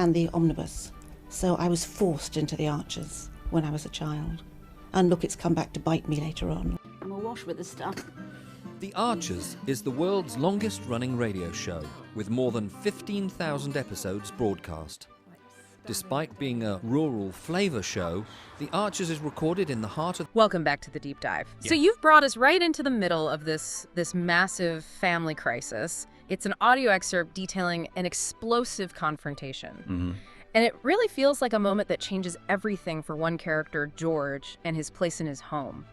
and the omnibus. So I was forced into the Archers when I was a child. And look, it's come back to bite me later on. I'm awash with this stuff. The Archers is the world's longest-running radio show, with more than 15,000 episodes broadcast. Despite being a rural flavor show, The Archers is recorded in the heart of... Welcome back to the deep dive. Yeah. So you've brought us right into the middle of this massive family crisis. It's an audio excerpt detailing an explosive confrontation. Mm-hmm. And it really feels like a moment that changes everything for one character, George, and his place in his home.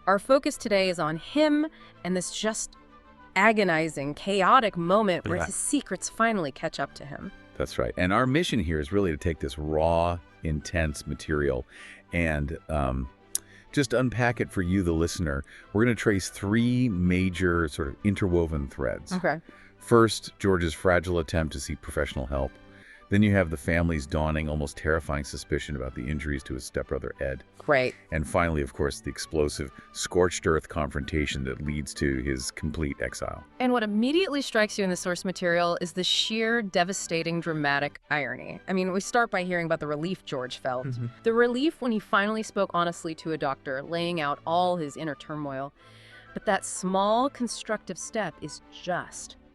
Our focus today is on him and this just agonizing, chaotic moment where his secrets finally catch up to him. That's right. And our mission here is really to take this raw, intense material and just unpack it for you, the listener. We're going to trace three major sort of interwoven threads. Okay. First, George's fragile attempt to seek professional help. Then you have the family's dawning, almost terrifying suspicion about the injuries to his stepbrother, Ed. Great. And finally, of course, the explosive, scorched earth confrontation that leads to his complete exile. And what immediately strikes you in the source material is the sheer, devastating, dramatic irony. I mean, we start by hearing about the relief George felt. Mm-hmm. The relief when he finally spoke honestly to a doctor, laying out all his inner turmoil. But that small, constructive step is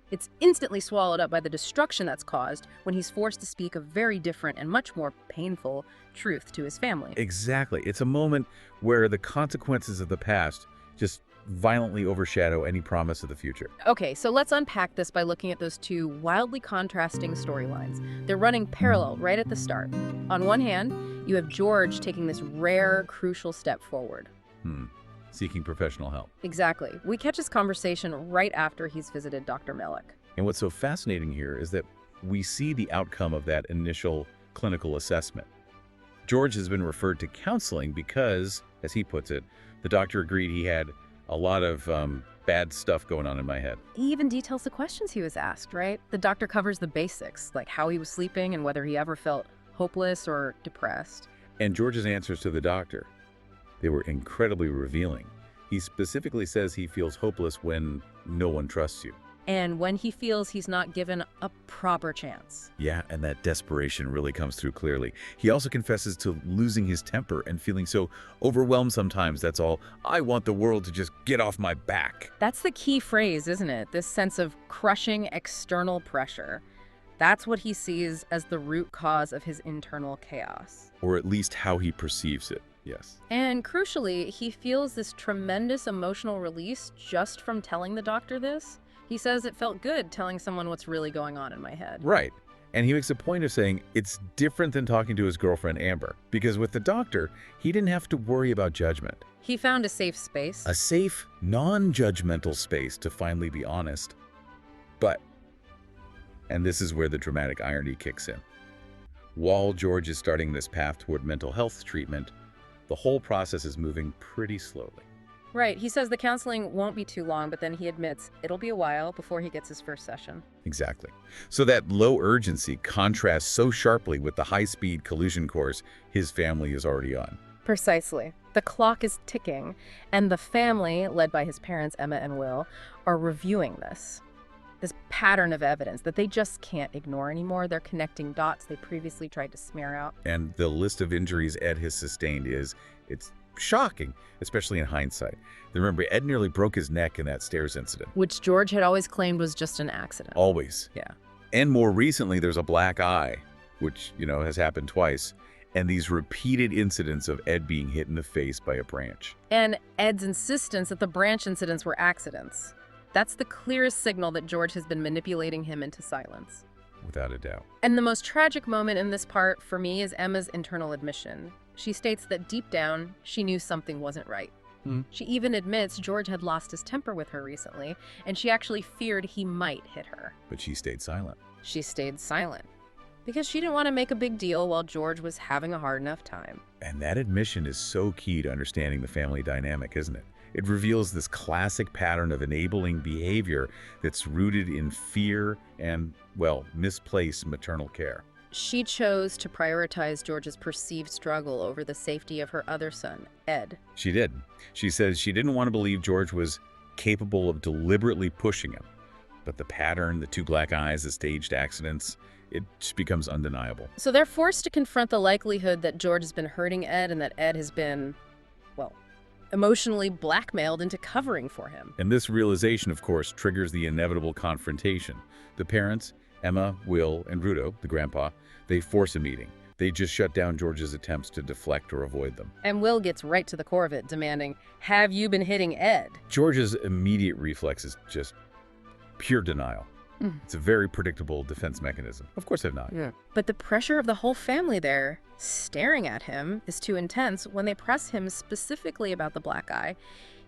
it's instantly swallowed up by the destruction that's caused when he's forced to speak a very different and much more painful truth to his family. Exactly. It's a moment where the consequences of the past just violently overshadow any promise of the future. Okay, so let's unpack this by looking at those two wildly contrasting storylines. They're running parallel right at the start. On one hand, you have George taking this rare, crucial step forward. Seeking professional help. Exactly. We catch this conversation right after he's visited Dr. Melick. And what's so fascinating here is that we see the outcome of that initial clinical assessment. George has been referred to counseling because, as he puts it, the doctor agreed he had a lot of bad stuff going on in my head. He even details the questions he was asked, right? The doctor covers the basics, like how he was sleeping and whether he ever felt hopeless or depressed. And George's answers to the doctor, they were incredibly revealing. He specifically says he feels hopeless when no one trusts you. And when he feels he's not given a proper chance. Yeah, and that desperation really comes through clearly. He also confesses to losing his temper and feeling so overwhelmed sometimes. That's all, I want the world to just get off my back. That's the key phrase, isn't it? This sense of crushing external pressure. That's what he sees as the root cause of his internal chaos. Or at least how he perceives it. Yes. And crucially, he feels this tremendous emotional release just from telling the doctor this. He says it felt good telling someone what's really going on in my head. Right. And he makes a point of saying it's different than talking to his girlfriend, Amber, because with the doctor, he didn't have to worry about judgment. He found a safe space. A safe, non-judgmental space to finally be honest. But, and this is where the dramatic irony kicks in. While George is starting this path toward mental health treatment, the whole process is moving pretty slowly. Right. He says the counseling won't be too long, but then he admits it'll be a while before he gets his first session. Exactly. So that low urgency contrasts so sharply with the high-speed collision course his family is already on. Precisely. The clock is ticking, and the family, led by his parents, Emma and Will, are reviewing this pattern of evidence that they just can't ignore anymore. They're connecting dots they previously tried to smear out. And the list of injuries Ed has sustained it's shocking, especially in hindsight. Remember, Ed nearly broke his neck in that stairs incident. Which George had always claimed was just an accident. Always. Yeah. And more recently, there's a black eye, which, has happened twice. And these repeated incidents of Ed being hit in the face by a branch. And Ed's insistence that the branch incidents were accidents. That's the clearest signal that George has been manipulating him into silence. Without a doubt. And the most tragic moment in this part, for me, is Emma's internal admission. She states that deep down, she knew something wasn't right. She even admits George had lost his temper with her recently, and she actually feared he might hit her. But she stayed silent. She stayed silent because she didn't want to make a big deal while George was having a hard enough time. And that admission is so key to understanding the family dynamic, isn't it? It reveals this classic pattern of enabling behavior that's rooted in fear and, well, misplaced maternal care. She chose to prioritize George's perceived struggle over the safety of her other son, Ed. She did. She says she didn't want to believe George was capable of deliberately pushing him. But the pattern, the two black eyes, the staged accidents, It just becomes undeniable. So they're forced to confront the likelihood that George has been hurting Ed and that Ed has been, well, emotionally blackmailed into covering for him. And this realization, of course, triggers the inevitable confrontation. The parents, Emma, Will, and Rudo, the grandpa, they force a meeting. They just shut down George's attempts to deflect or avoid them. And Will gets right to the core of it, demanding, "Have you been hitting Ed?" George's immediate reflex is just pure denial. It's a very predictable defense mechanism. Of course I've not. Yeah. But the pressure of the whole family there, staring at him, is too intense. When they press him specifically about the black eye,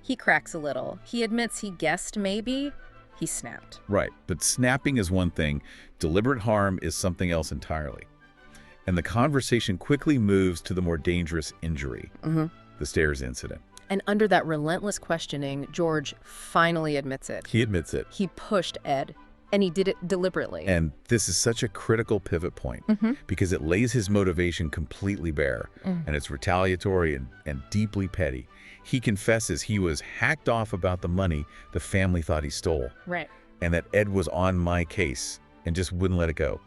he cracks a little. He admits he guessed maybe. He snapped. Right, but snapping is one thing. Deliberate harm is something else entirely. And the conversation quickly moves to the more dangerous injury, the stairs incident. And under that relentless questioning, George finally admits it. He admits it. He pushed Ed. And he did it deliberately. And this is such a critical pivot point because it lays his motivation completely bare. And it's retaliatory and deeply petty. He confesses he was hacked off about the money the family thought he stole. Right. And that Ed was on my case and just wouldn't let it go.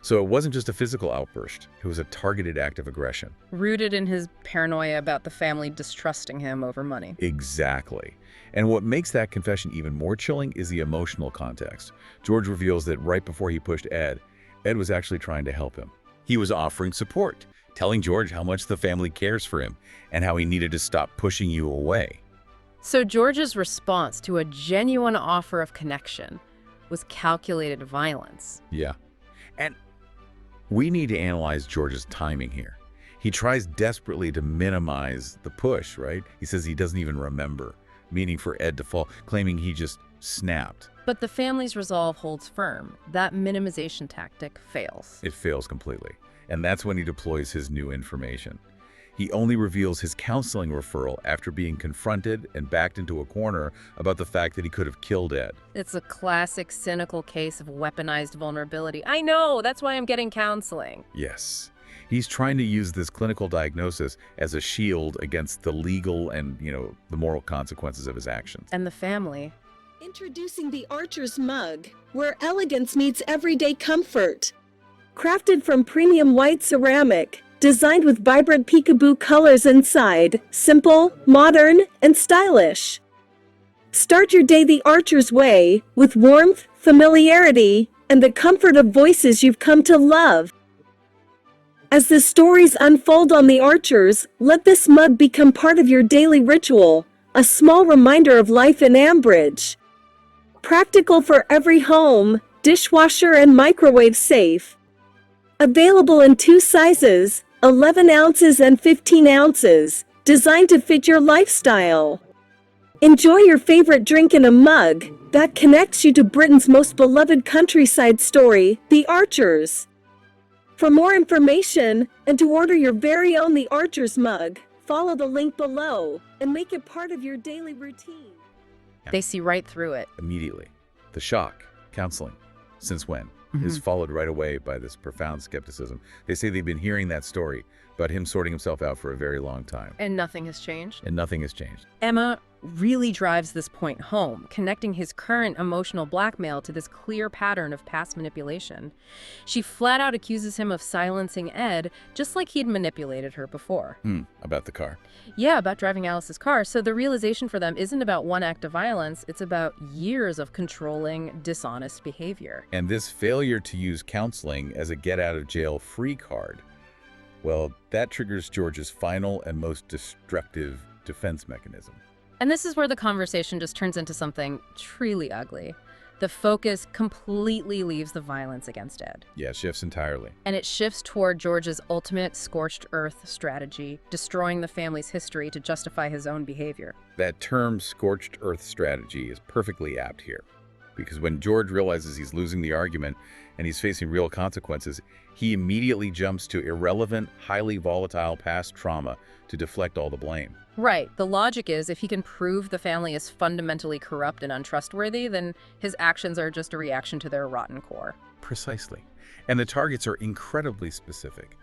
So it wasn't just a physical outburst. It was a targeted act of aggression. Rooted in his paranoia about the family distrusting him over money. Exactly. And what makes that confession even more chilling is the emotional context. George reveals that right before he pushed Ed, Ed was actually trying to help him. He was offering support, telling George how much the family cares for him and how he needed to stop pushing you away. So George's response to a genuine offer of connection was calculated violence. Yeah. And we need to analyze George's timing here. He tries desperately to minimize the push, right? He says he doesn't even remember, meaning for Ed to fall, claiming he just snapped. But the family's resolve holds firm. That minimization tactic fails. It fails completely. And that's when he deploys his new information. He only reveals his counseling referral after being confronted and backed into a corner about the fact that he could have killed Ed. It's a classic cynical case of weaponized vulnerability. I know, that's why I'm getting counseling. Yes. He's trying to use this clinical diagnosis as a shield against the legal and, the moral consequences of his actions. And the family. Introducing the Archer's mug, where elegance meets everyday comfort. Crafted from premium white ceramic, designed with vibrant peekaboo colors inside, simple, modern, and stylish. Start your day the Archer's way, with warmth, familiarity, and the comfort of voices you've come to love. As the stories unfold on the Archers, let this mug become part of your daily ritual, a small reminder of life in Ambridge. Practical for every home, dishwasher and microwave safe. Available in 2 sizes, 11 ounces and 15 ounces, designed to fit your lifestyle. Enjoy your favorite drink in a mug that connects you to Britain's most beloved countryside story, The Archers. For more information and to order your very own The Archers mug, follow the link below and make it part of your daily routine. They see right through it. Immediately. The shock, counseling, since when, is followed right away by this profound skepticism. They say they've been hearing that story about him sorting himself out for a very long time. And nothing has changed. And nothing has changed. Emma really drives this point home, connecting his current emotional blackmail to this clear pattern of past manipulation. She flat out accuses him of silencing Ed, just like he'd manipulated her before. About the car. Yeah, about driving Alice's car. So the realization for them isn't about one act of violence, it's about years of controlling, dishonest behavior. And this failure to use counseling as a get-out-of-jail-free card, well, that triggers George's final and most destructive defense mechanism. And this is where the conversation just turns into something truly ugly. The focus completely leaves the violence against Ed. Yeah, it shifts entirely. And it shifts toward George's ultimate scorched earth strategy, destroying the family's history to justify his own behavior. That term, scorched earth strategy, is perfectly apt here. Because when George realizes he's losing the argument and he's facing real consequences, he immediately jumps to irrelevant, highly volatile past trauma to deflect all the blame. Right. The logic is if he can prove the family is fundamentally corrupt and untrustworthy, then his actions are just a reaction to their rotten core. Precisely. And the targets are incredibly specific.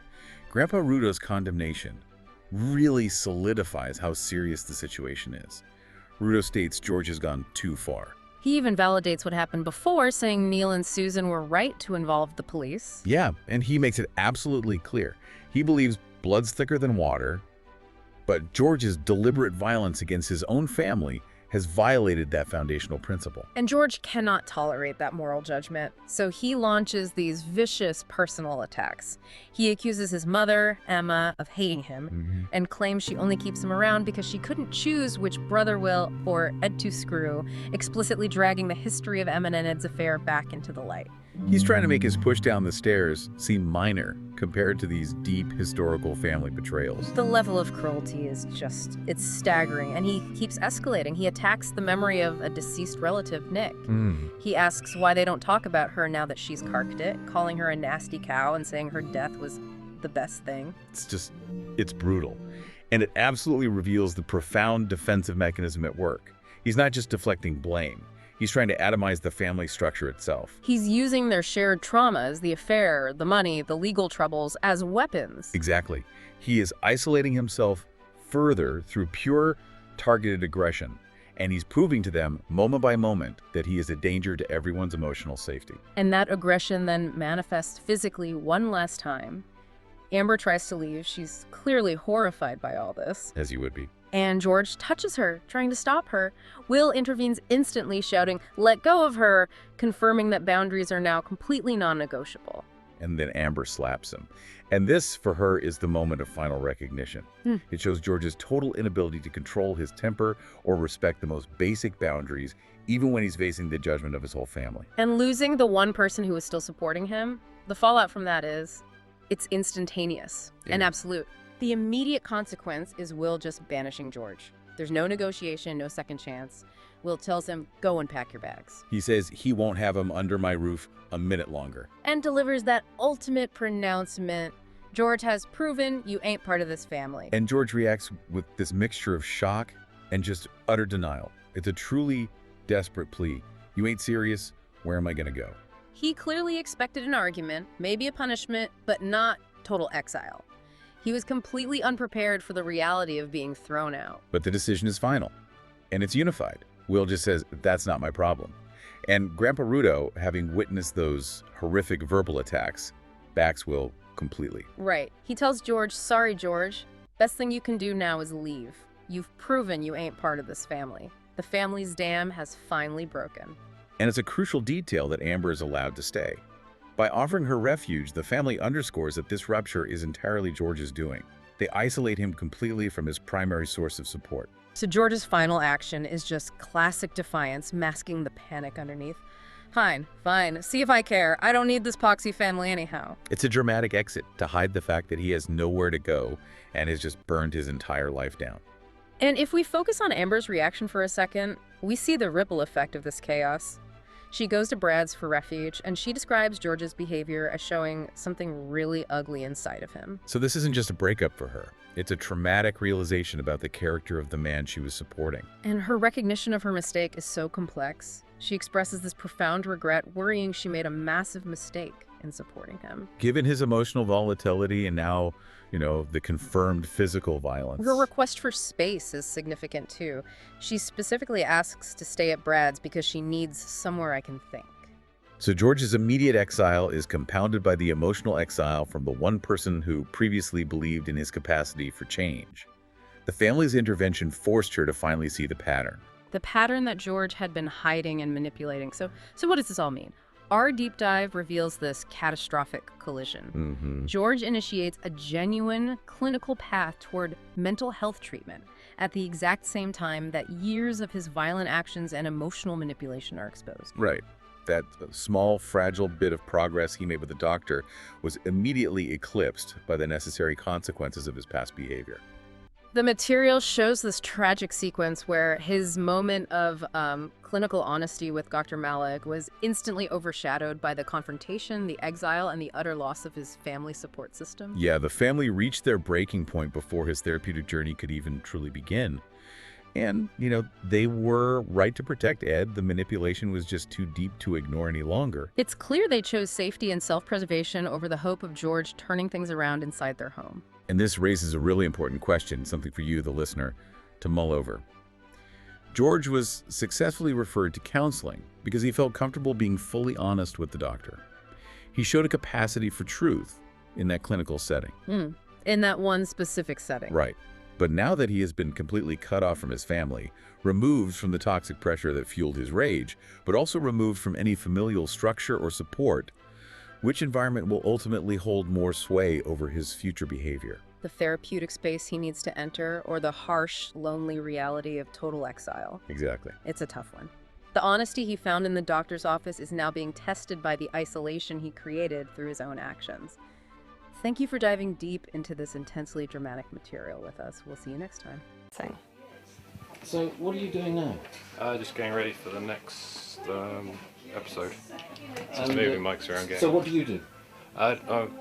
Grandpa Rudo's condemnation really solidifies how serious the situation is. Rudo states George has gone too far. He even validates what happened before, saying Neil and Susan were right to involve the police. Yeah, and he makes it absolutely clear. He believes blood's thicker than water, but George's deliberate violence against his own family has violated that foundational principle. And George cannot tolerate that moral judgment, so he launches these vicious personal attacks. He accuses his mother, Emma, of hating him and claims she only keeps him around because she couldn't choose which brother will or Ed to screw, explicitly dragging the history of Emma and Ed's affair back into the light. He's trying to make his push down the stairs seem minor compared to these deep historical family betrayals. The level of cruelty is just, it's staggering, and he keeps escalating. He attacks the memory of a deceased relative, Nick. He asks why they don't talk about her now that she's carked it, calling her a nasty cow and saying her death was the best thing. It's brutal. And it absolutely reveals the profound defensive mechanism at work. He's not just deflecting blame. He's trying to atomize the family structure itself. He's using their shared traumas, the affair, the money, the legal troubles, as weapons. Exactly. He is isolating himself further through pure, targeted aggression, and he's proving to them, moment by moment, that he is a danger to everyone's emotional safety. And that aggression then manifests physically one last time. Amber tries to leave. She's clearly horrified by all this. As you would be. And George touches her, trying to stop her. Will intervenes instantly, shouting, "Let go of her," confirming that boundaries are now completely non-negotiable. And then Amber slaps him. And this, for her, is the moment of final recognition. It shows George's total inability to control his temper or respect the most basic boundaries, even when he's facing the judgment of his whole family. And losing the one person who is still supporting him, the fallout from that is, it's instantaneous and absolute. The immediate consequence is Will just banishing George. There's no negotiation, no second chance. Will tells him, "Go and pack your bags." He says he won't have him under my roof a minute longer. And delivers that ultimate pronouncement: "George has proven you ain't part of this family." And George reacts with this mixture of shock and just utter denial. It's a truly desperate plea. You ain't serious? Where am I gonna go? He clearly expected an argument, maybe a punishment, but not total exile. He was completely unprepared for the reality of being thrown out. But the decision is final, and it's unified. Will just says, "That's not my problem." And Grandpa Rudo, having witnessed those horrific verbal attacks, backs Will completely. Right. He tells George, "Sorry, George. Best thing you can do now is leave. You've proven you ain't part of this family. The family's dam has finally broken." And it's a crucial detail that Amber is allowed to stay. By offering her refuge, the family underscores that this rupture is entirely George's doing. They isolate him completely from his primary source of support. So George's final action is just classic defiance, masking the panic underneath. Fine, see if I care. I don't need this poxy family anyhow. It's a dramatic exit to hide the fact that he has nowhere to go and has just burned his entire life down. And if we focus on Amber's reaction for a second, we see the ripple effect of this chaos. She goes to Brad's for refuge, and she describes George's behavior as showing something really ugly inside of him. So this isn't just a breakup for her. It's a traumatic realization about the character of the man she was supporting. And her recognition of her mistake is so complex. She expresses this profound regret, worrying she made a massive mistake in supporting him. Given his emotional volatility and now, the confirmed physical violence. Her request for space is significant too. She specifically asks to stay at Brad's because she needs somewhere I can think. So George's immediate exile is compounded by the emotional exile from the one person who previously believed in his capacity for change. The family's intervention forced her to finally see the pattern. The pattern that George had been hiding and manipulating. So what does this all mean? Our deep dive reveals this catastrophic collision. George initiates a genuine clinical path toward mental health treatment at the exact same time that years of his violent actions and emotional manipulation are exposed. Right. That small, fragile bit of progress he made with the doctor was immediately eclipsed by the necessary consequences of his past behavior. The material shows this tragic sequence where his moment of clinical honesty with Dr. Malik was instantly overshadowed by the confrontation, the exile, and the utter loss of his family support system. Yeah, the family reached their breaking point before his therapeutic journey could even truly begin. And, they were right to protect Ed. The manipulation was just too deep to ignore any longer. It's clear they chose safety and self-preservation over the hope of George turning things around inside their home. And this raises a really important question, something for you, the listener, to mull over. George was successfully referred to counseling because he felt comfortable being fully honest with the doctor. He showed a capacity for truth in that clinical setting. In that one specific setting. Right. But now that he has been completely cut off from his family, removed from the toxic pressure that fueled his rage, but also removed from any familial structure or support, which environment will ultimately hold more sway over his future behavior? The therapeutic space he needs to enter, or the harsh, lonely reality of total exile? Exactly. It's a tough one. The honesty he found in the doctor's office is now being tested by the isolation he created through his own actions. Thank you for diving deep into this intensely dramatic material with us. We'll see you next time. So, what are you doing now? Just getting ready for the next episode. Just And, moving mics around. So, what do you do? I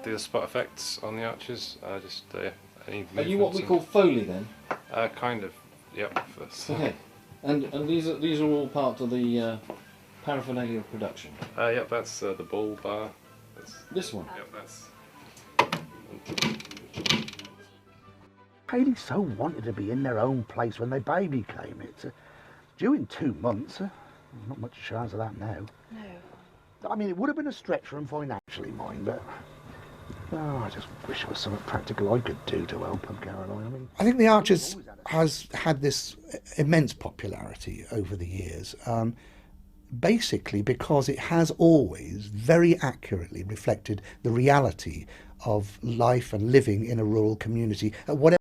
do the spot effects on the arches. Any Are you what we movements call Foley then? and- kind of. Yep. Okay. And these are all part of the paraphernalia of production. Yep. That's the bull bar. This one. Yep. That's. Haley so wanted to be in their own place when their baby came. It's due in 2 months. Not much chance of that now. No. I mean, it would have been a stretch for them financially, mind, but I just wish there was something practical I could do to help them, Caroline. I think The Archers has had this immense popularity over the years, basically because it has always very accurately reflected the reality of life and living in a rural community at whatever